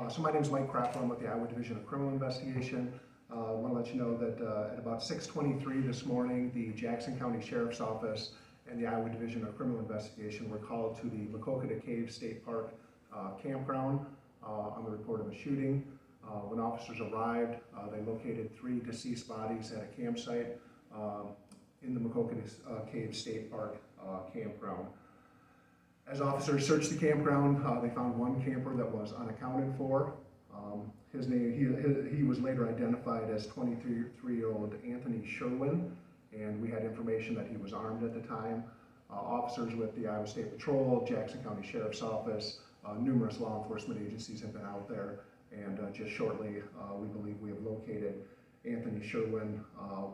So my name is Mike Kraft. I'm with the Iowa Division of Criminal Investigation. I want to let you know that at about 6:23 this morning, the Jackson County Sheriff's Office and the Iowa Division of Criminal Investigation were called to the Maquoketa Caves State Park campground on the report of a shooting. When officers arrived, they located 3 deceased bodies at a campsite in the Maquoketa Caves State Park campground. As officers searched the campground, they found one camper that was unaccounted for. His name, he was later identified as 23-year-old Anthony Sherwin, and we had information that he was armed at the time. Officers with the Iowa State Patrol, Jackson County Sheriff's Office, numerous law enforcement agencies have been out there, and just shortly, we believe we have located Anthony Sherwin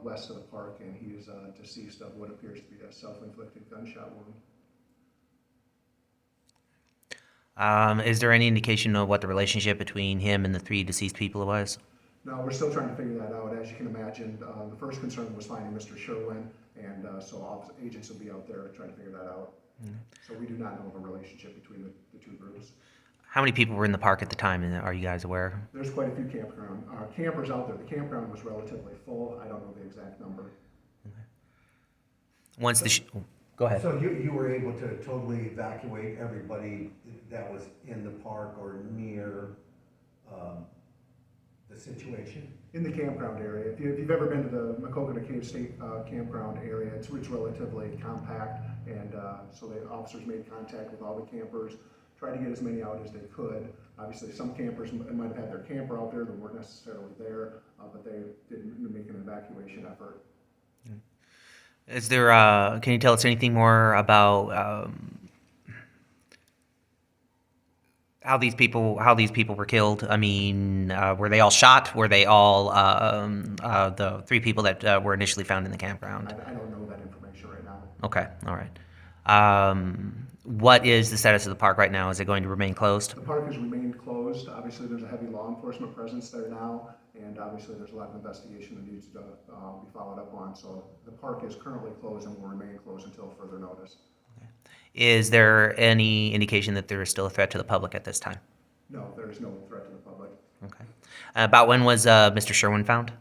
west of the park, and he is deceased of what appears to be a self-inflicted gunshot wound. Is there any indication of what the relationship between him and the 3 deceased people was? No, we're still trying to figure that out. As you can imagine, the first concern was finding Mr. Sherwin, and so agents will be out there trying to figure that out. Mm-hmm. So we do not know of a relationship between the 2 groups. How many people were in the park at the time, and are you guys aware? There's quite a few campers out there. The campground was relatively full. I don't know the exact number. Okay. Once the Go ahead. So you were able to totally evacuate everybody that was in the park or near the situation? In the campground area. If you've ever been to the Maquoketa Caves State campground area, it's relatively compact, and so the officers made contact with all the campers, tried to get as many out as they could. Obviously, some campers might have had their camper out there that weren't necessarily there, but they didn't make an evacuation effort. Is there, can you tell us anything more about how these people were killed? I mean, were they all shot? Were they all the 3 people that were initially found in the campground? I don't know that information right now. Okay, all right. What is the status of the park right now? Is it going to remain closed? The park has remained closed. Obviously, there's a heavy law enforcement presence there now, and obviously there's a lot of investigation that needs to be followed up on. So the park is currently closed and will remain closed until further notice. Okay. Is there any indication that there is still a threat to the public at this time? No, there is no threat to the public. Okay. About when was Mr. Sherwin found?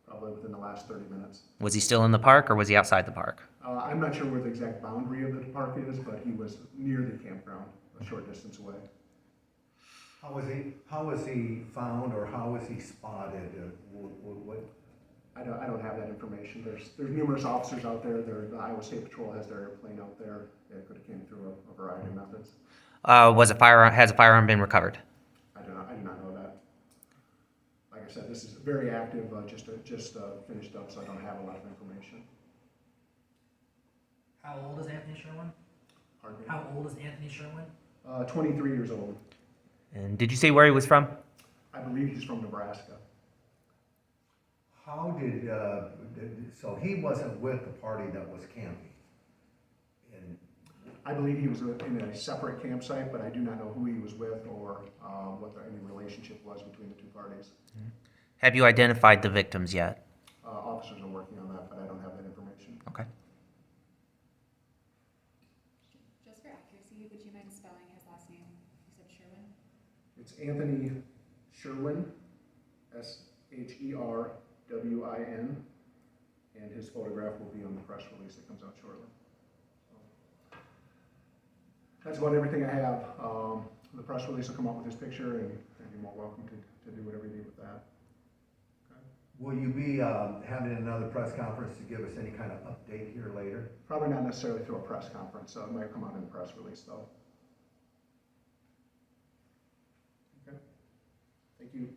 Probably within the last 30 minutes. Was he still in the park or was he outside the park? I'm not sure where the exact boundary of the park is, but he was near the campground, a short distance away. How was he found, or how was he spotted? What? I don't have that information. There's numerous officers out there. The Iowa State Patrol has their airplane out there. It could have came through a variety of methods. Has a firearm been recovered? I do not know that. Like I said, this is very active. Just finished up, so I don't have a lot of information. How old is Anthony Sherwin? Pardon me? How old is Anthony Sherwin? 23 years old. And did you say where he was from? I believe he's from Nebraska. How did so he wasn't with the party that was camping? And I believe he was in a separate campsite, but I do not know who he was with or what any relationship was between the 2 parties. Have you identified the victims yet? Officers are working on that, but I don't have that information. Okay. Just for accuracy, would you mind spelling his last name? You said Sherwin? It's Anthony Sherwin, Sherwin, and his photograph will be on the press release that comes out shortly. So, that's about everything I have. The press release will come out with his picture, and you're more welcome to do whatever you need with that. Okay. will you be having another press conference to give us any kind of update here later? Probably not necessarily through a press conference, so it might come out in the press release, though. Okay. Thank you.